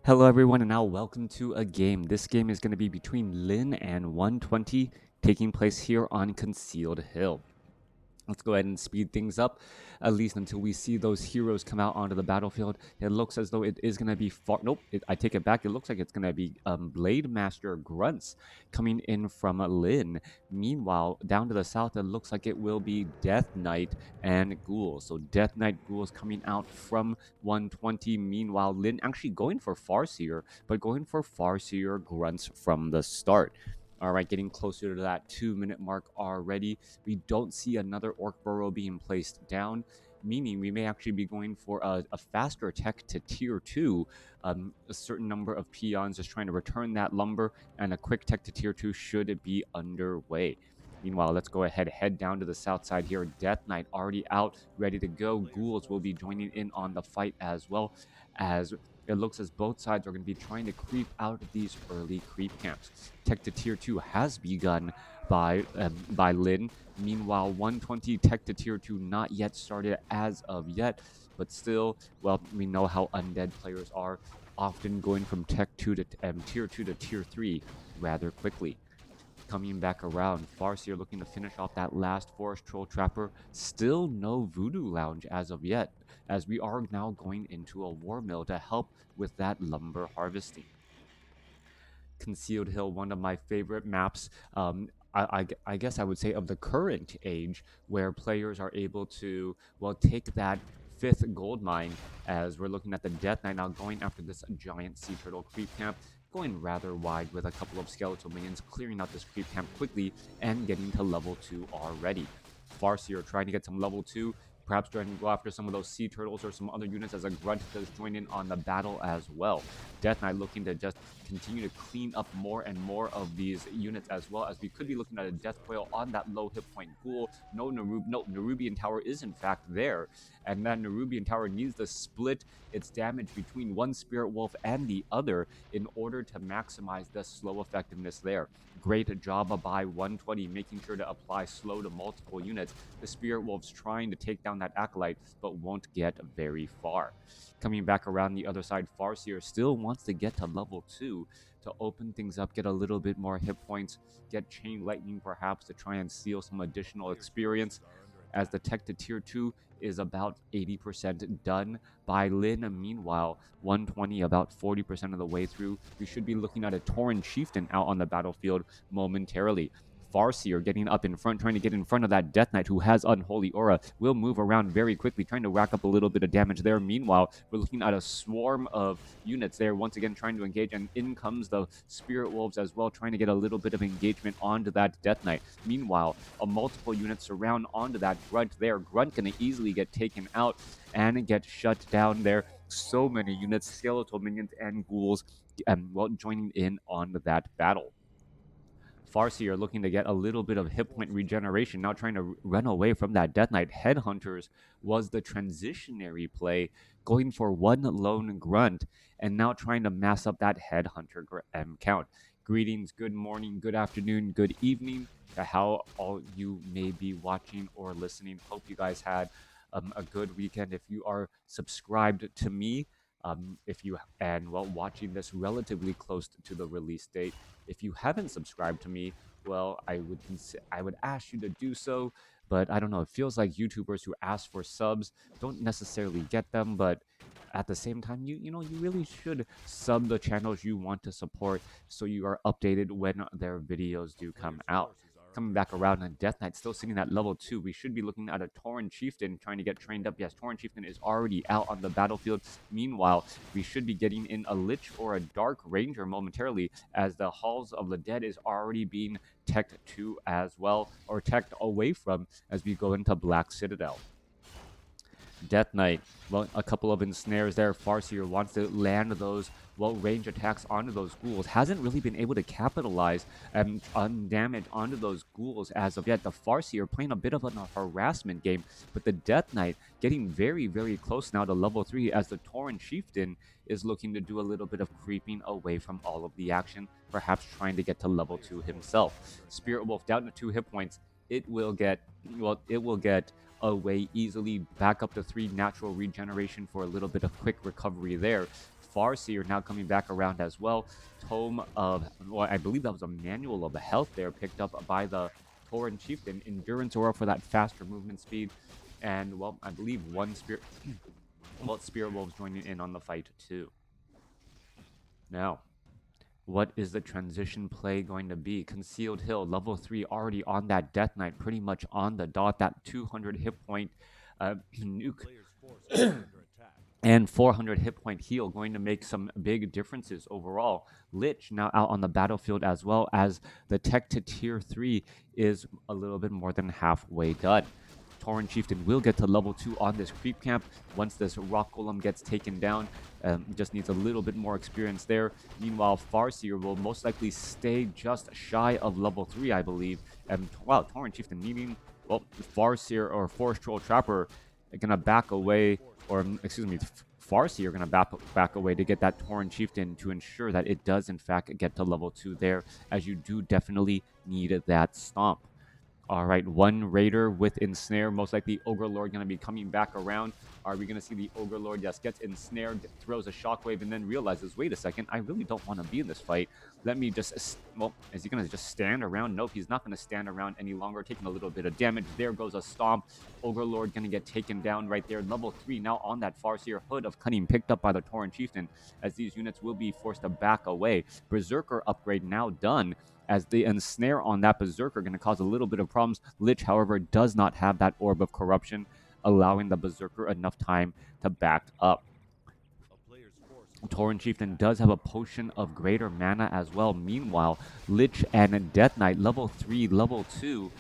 Hello everyone and now welcome to a game. This game is going to be between Lin and 120 taking place here on Concealed Hill. Let's go ahead and speed things up, at least until we see those heroes come out onto the battlefield. It looks as though it is going to be far. Nope, I take it back. It looks like it's going to be Blade Master Grunts coming in from Lin. Meanwhile, down to the south, it looks like it will be Death Knight and Ghouls. So Death Knight Ghouls coming out from 120. Meanwhile, Lin actually going for Farseer, but going for Farseer Grunts from the start. All right, getting closer to that 2-minute mark already. We don't see another Orc Burrow being placed down, meaning we may actually be going for a faster tech to tier 2. A certain number of peons just trying to return that lumber, and a quick tech to tier 2 should be underway. Meanwhile, let's go ahead, head down to the south side here. Death Knight already out, ready to go. Ghouls will be joining in on the fight as well, as it looks as both sides are going to be trying to creep out of these early creep camps. Tech to tier 2 has begun by Lin. Meanwhile, 120 tech to tier 2 not yet started as of yet, but still, well, we know how undead players are, often going from tech 2 to tier 2 to tier 3 rather quickly. Coming back around, Farseer looking to finish off that last Forest Troll Trapper. Still no Voodoo Lounge as of yet, as we are now going into a War Mill to help with that lumber harvesting. Concealed Hill, one of my favorite maps. I guess I would say of the current age, where players are able to, well, take that fifth gold mine, as we're looking at the Death Knight now going after this giant sea turtle creep camp, going rather wide with a couple of skeletal minions, clearing out this creep camp quickly and getting to level 2 already. Farseer trying to get some level 2, perhaps trying to go after some of those sea turtles or some other units, as a Grunt does join in on the battle as well. Death Knight looking to just continue to clean up more and more of these units, as well as we could be looking at a Death Coil on that low hit point Ghoul. No, Nerubian Tower is in fact there, and that Nerubian Tower needs to split its damage between one Spirit Wolf and the other in order to maximize the slow effectiveness there. Great job by 120, making sure to apply slow to multiple units. The Spirit Wolf's trying to take down that Acolyte, but won't get very far. Coming back around the other side, Farseer still wants to get to level 2 to open things up, get a little bit more hit points, get Chain Lightning perhaps to try and steal some additional experience, as the tech to tier 2 is about 80% done by Lin. Meanwhile, 120 about 40% of the way through. We should be looking at a Tauren Chieftain out on the battlefield momentarily. Farseer getting up in front, trying to get in front of that Death Knight who has Unholy Aura, will move around very quickly, trying to rack up a little bit of damage there. Meanwhile, we're looking at a swarm of units there, once again trying to engage, and in comes the Spirit Wolves as well, trying to get a little bit of engagement onto that Death Knight. Meanwhile, a multiple units surround onto that Grunt there. Grunt gonna easily get taken out and get shut down there. So many units, skeletal minions and ghouls, well, joining in on that battle. Farseer looking to get a little bit of hit point regeneration, now trying to run away from that Death Knight. Headhunters was the transitionary play, going for one lone Grunt, and now trying to mass up that Headhunter count. Greetings, good morning, good afternoon, good evening to how all you may be watching or listening. Hope you guys had a good weekend. If you are subscribed to me, if you and well, watching this relatively close to the release date, if you haven't subscribed to me, well, I would ask you to do so. But I don't know, it feels like YouTubers who ask for subs don't necessarily get them, but at the same time, you really should sub the channels you want to support, so you are updated when their videos do come out. Coming back around, and Death Knight still sitting at level 2. We should be looking at a Tauren Chieftain trying to get trained up. Yes, Tauren Chieftain is already out on the battlefield. Meanwhile, we should be getting in a Lich or a Dark Ranger momentarily, as the Halls of the Dead is already being teched to as well, or teched away from, as we go into Black Citadel. Death Knight, well, a couple of ensnares there. Farseer wants to land those, well, range attacks onto those ghouls. Hasn't really been able to capitalize on damage onto those ghouls as of yet. The Farseer playing a bit of a harassment game, but the Death Knight getting very, very close now to level 3, as the Tauren Chieftain is looking to do a little bit of creeping away from all of the action, perhaps trying to get to level 2 himself. Spirit Wolf down to 2 hit points. It will get away easily, back up to 3 natural regeneration for a little bit of quick recovery there. Farseer now coming back around as well. Tome of, well, I believe that was a manual of the health there picked up by the Tauren Chieftain. Endurance Aura for that faster movement speed. And, well, I believe one Spirit... well, Spirit Wolves joining in on the fight too. Now, what is the transition play going to be? Concealed Hill, level 3, already on that Death Knight, pretty much on the dot. That 200 hit point nuke and 400 hit point heal going to make some big differences overall. Lich now out on the battlefield, as well as the tech to tier 3 is a little bit more than halfway done. Tauren Chieftain will get to level 2 on this creep camp once this rock golem gets taken down. Just needs a little bit more experience there. Meanwhile, Farseer will most likely stay just shy of level 3, I believe. And wow, Tauren Chieftain needing, well, Farseer or Forest Troll Trapper gonna back away, or excuse me, Farseer gonna back away to get that Tauren Chieftain to ensure that it does in fact get to level 2 there, as you do definitely need that stomp. All right, one Raider with Ensnare. Most likely Ogre Lord going to be coming back around. Are we going to see the Ogre Lord? Yes, gets ensnared, throws a shockwave, and then realizes, wait a second, I really don't want to be in this fight. Let me just, well, is he going to just stand around? Nope, he's not going to stand around any longer, taking a little bit of damage. There goes a stomp. Ogre Lord going to get taken down right there. Level 3 now on that Farseer. Hood of Cunning picked up by the Tauren Chieftain, as these units will be forced to back away. Berserker upgrade now done, as the ensnare on that Berserker going to cause a little bit of problems. Lich, however, does not have that Orb of Corruption, allowing the Berserker enough time to back up. Tauren Chieftain does have a Potion of Greater Mana as well. Meanwhile, Lich and Death Knight, level 3, level 2,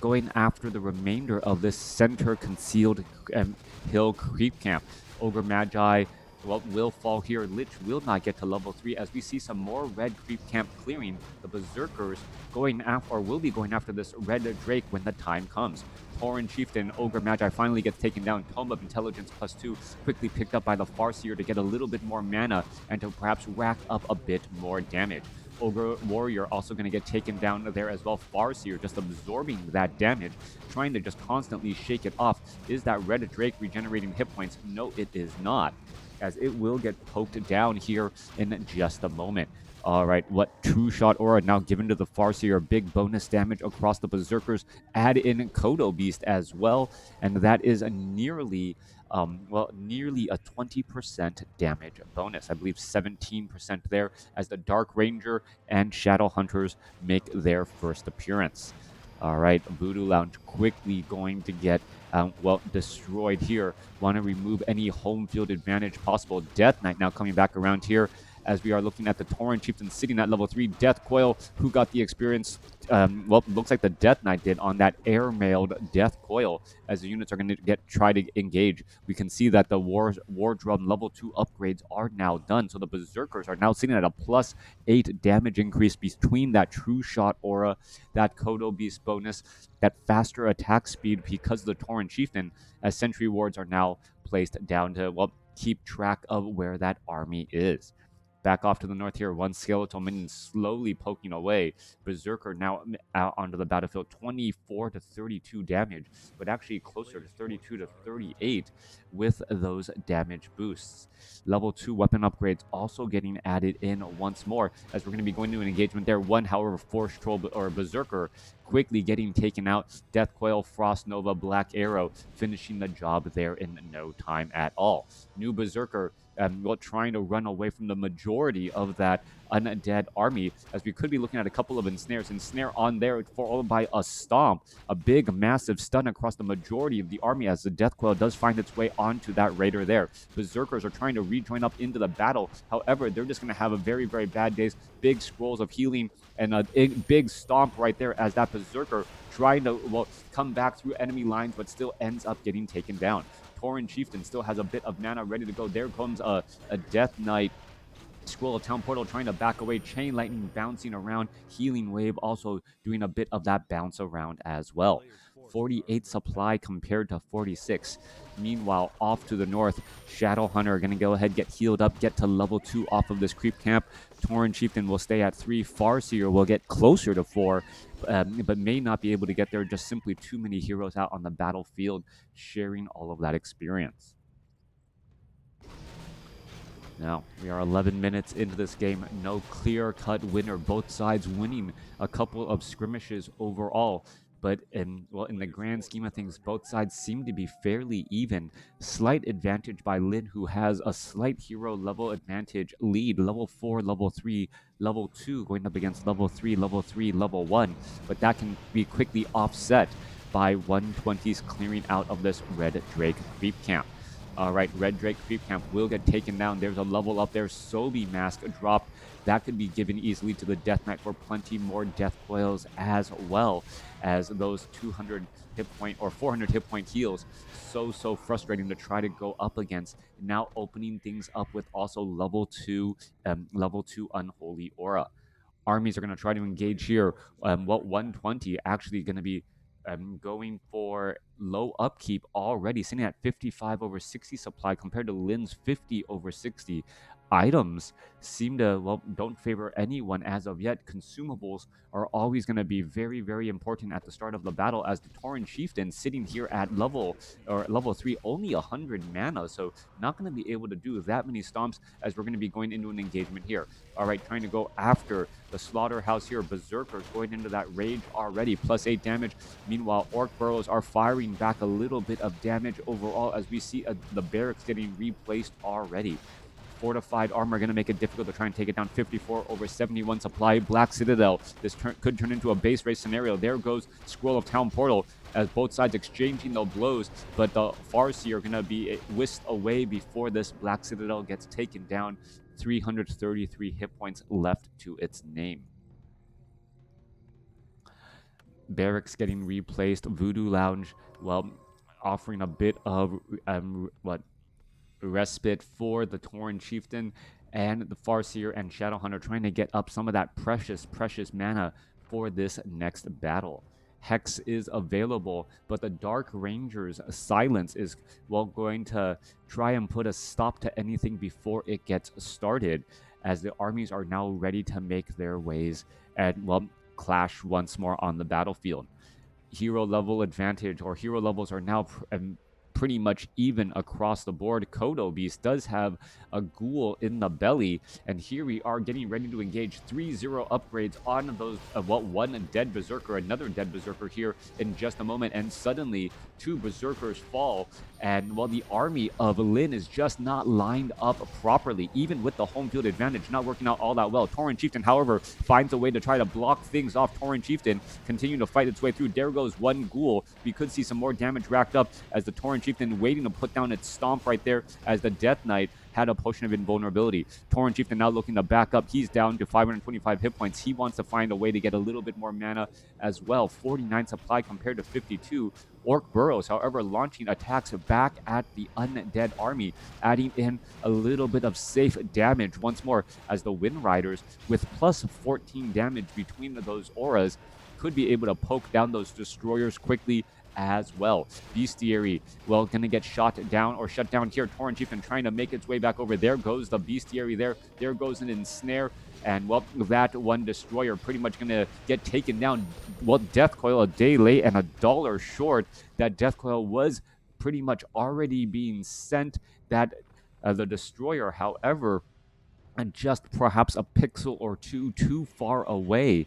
going after the remainder of this center concealed hill creep camp. Ogre Magi, well, will fall here. Lich will not get to level 3, as we see some more red creep camp clearing. The Berserkers going after, or will be going after, this red Drake when the time comes. Tauren Chieftain, Ogre Magi finally gets taken down. Tome of Intelligence +2 quickly picked up by the Farseer to get a little bit more mana and to perhaps rack up a bit more damage. Ogre Warrior also going to get taken down there as well. Farseer just absorbing that damage, trying to just constantly shake it off. Is that red Drake regenerating hit points? No, it is not, as it will get poked down here in just a moment. All right, what True Shot Aura now given to the Farseer, big bonus damage across the Berserkers. Add in Kodo Beast as well, and that is a nearly nearly a 20% damage bonus. I believe 17% there, as the Dark Ranger and Shadow Hunters make their first appearance. All right, Voodoo Lounge quickly going to get, destroyed here. Want to remove any home field advantage possible. Death Knight now coming back around here, as we are looking at the Tauren Chieftain sitting at level 3. Death Coil, who got the experience, looks like the Death Knight did on that air-mailed Death Coil, as the units are going to try to engage. We can see that the War Drum level 2 upgrades are now done, so the Berserkers are now sitting at a +8 damage increase between that True Shot Aura, that Kodo Beast bonus, that faster attack speed because of the Tauren Chieftain, as Sentry Wards are now placed down to, well, keep track of where that army is. Back off to the north here, one Skeletal Minion slowly poking away. Berserker now out onto the battlefield, 24 to 32 damage, but actually closer to 32 to 38 with those damage boosts. Level 2 weapon upgrades also getting added in once more, as we're going to be going to an engagement there. One, however, Force Troll or Berserker quickly getting taken out. Death Coil, Frost Nova, Black Arrow finishing the job there in no time at all. New Berserker trying to run away from the majority of that undead army, as we could be looking at a couple of ensnares. Ensnare on there, followed by a stomp, a big massive stun across the majority of the army, as the Death Coil does find its way onto that Raider there. Berserkers are trying to rejoin up into the battle. However, they're just going to have a very, very bad day. Big scrolls of healing and a big stomp right there, as that Berserker trying to, come back through enemy lines, but still ends up getting taken down. Tauren Chieftain still has a bit of mana ready to go. There comes a Death Knight. Scroll of Town Portal trying to back away. Chain Lightning bouncing around. Healing Wave also doing a bit of that bounce around as well. 48 supply compared to 46. Meanwhile, off to the north, Shadow Hunter are going to go ahead, get healed up, get to level 2 off of this creep camp. Tauren Chieftain will stay at 3. Farseer will get closer to 4, but may not be able to get there. Just simply too many heroes out on the battlefield sharing all of that experience. Now, we are 11 minutes into this game. No clear-cut winner. Both sides winning a couple of skirmishes overall. But in the grand scheme of things, both sides seem to be fairly even. Slight advantage by Lin, who has a slight hero level advantage lead. Level 4, level 3, level 2 going up against level 3, level 3, level 1. But that can be quickly offset by 120's clearing out of this Red Drake creep camp. All right, Red Drake Creep Camp will get taken down. There's a level up there. Sobi Mask dropped. That could be given easily to the Death Knight for plenty more death coils, as well as those 200 hit point or 400 hit point heals. So frustrating to try to go up against. Now opening things up with also level 2 Unholy Aura. Armies are going to try to engage here. What 120 actually going to be going for low upkeep already, sitting at 55 over 60 supply compared to Lin's 50 over 60. Items seem to, well, don't favor anyone as of yet. Consumables are always going to be very, very important at the start of the battle, as the Tauren Chieftain sitting here at level 3, only 100 mana, so not going to be able to do that many stomps as we're going to be going into an engagement here. All right, trying to go after the Slaughterhouse here. Berserkers going into that rage already, plus 8 damage. Meanwhile, Orc Burrows are firing back a little bit of damage overall as we see the barracks getting replaced already. Fortified armor going to make it difficult to try and take it down. 54 over 71 supply. Black Citadel. This could turn into a base race scenario. There goes Scroll of Town Portal as both sides exchanging the blows, but the Farsi are going to be whisked away before this Black Citadel gets taken down. 333 hit points left to its name. Barracks getting replaced. Voodoo Lounge, well, offering a bit of respite for the Tauren Chieftain and the Farseer and Shadowhunter, trying to get up some of that precious mana for this next battle. Hex is available, but the Dark Ranger's silence is, well, going to try and put a stop to anything before it gets started, as the armies are now ready to make their ways and, well, clash once more on the battlefield. Hero level advantage, or hero levels, are now pretty much even across the board. Kodo Beast does have a ghoul in the belly, and here we are getting ready to engage 3-0 upgrades on those one dead berserker, another dead berserker here in just a moment, and suddenly 2 berserkers fall, and while the army of Lin is just not lined up properly, even with the home field advantage not working out all that well. Tauren Chieftain, however, finds a way to try to block things off. Tauren Chieftain continuing to fight its way through. There goes one ghoul. We could see some more damage racked up as the Tauren Chieftain waiting to put down its stomp right there, as the Death Knight had a potion of invulnerability. Tauren Chieftain now looking to back up. He's down to 525 hit points. He wants to find a way to get a little bit more mana as well. 49 supply compared to 52. Orc Burrows, however, launching attacks back at the undead army, adding in a little bit of safe damage once more, as the Wind Riders, with plus 14 damage between those auras, could be able to poke down those destroyers quickly as well. Bestiary, well, gonna get shot down or shut down here. Tauren Chieftain trying to make its way back over. There goes the Bestiary there. There goes an ensnare. And, well, that one destroyer pretty much going to get taken down. Well, Death Coil a day late and $1 short. That Death Coil was pretty much already being sent. That the destroyer, however, just perhaps a pixel or two too far away.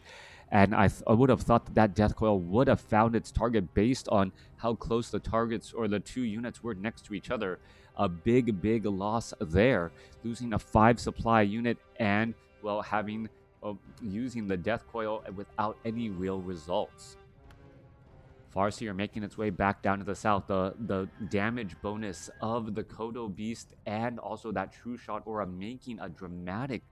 And I would have thought that Death Coil would have found its target based on how close the targets or the 2 units were next to each other. A big loss there. Losing a 5 supply unit and, well, having using the Death Coil without any real results. Farseer making its way back down to the south. The damage bonus of the Kodo Beast and also that True Shot Aura making a dramatic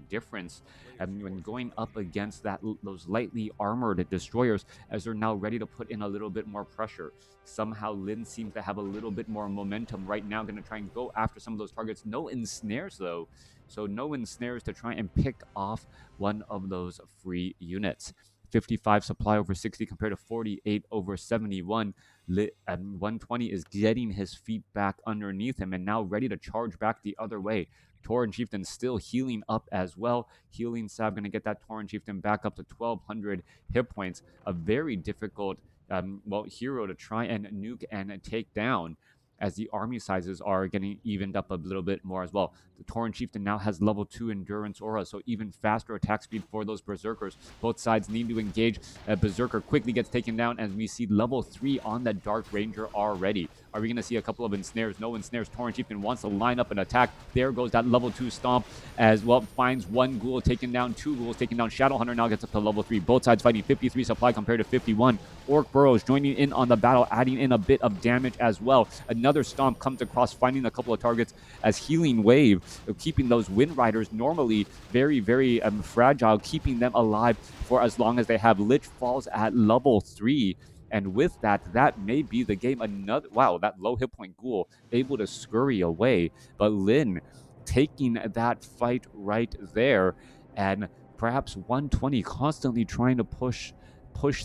difference when going up against those lightly armored destroyers, as they're now ready to put in a little bit more pressure. Somehow Lin seems to have a little bit more momentum right now, going to try and go after some of those targets. No ensnares though, so no ensnares to try and pick off one of those free units. 55 supply over 60 compared to 48 over 71. 120 is getting his feet back underneath him and now ready to charge back the other way. Tauren Chieftain still healing up as well. Healing Salve going to get that Tauren Chieftain back up to 1,200 hit points. A very difficult hero to try and nuke and take down, as the army sizes are getting evened up a little bit more as well. The Tauren Chieftain now has level 2 Endurance Aura, so even faster attack speed for those Berserkers. Both sides need to engage. Berserker quickly gets taken down, and we see level 3 on the Dark Ranger already. Are we going to see a couple of ensnares? No ensnares. Tauren Chieftain wants to line up an attack. There goes that level 2 stomp as well. Finds one ghoul taken down, 2 ghouls taken down. Shadowhunter now gets up to level 3. Both sides fighting 53 supply compared to 51. Orc Burrows joining in on the battle, adding in a bit of damage as well. Another stomp comes across, finding a couple of targets as Healing Wave, keeping those Wind Riders normally very, very fragile, keeping them alive for as long as they have. Lich falls at level 3. And with that, that may be the game. Another, wow, that low hit point ghoul able to scurry away. But Lin taking that fight right there. And perhaps 120 constantly trying to push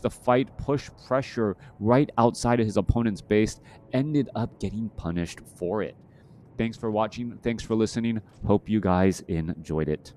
the fight, push pressure right outside of his opponent's base, ended up getting punished for it. Thanks for watching. Thanks for listening. Hope you guys enjoyed it.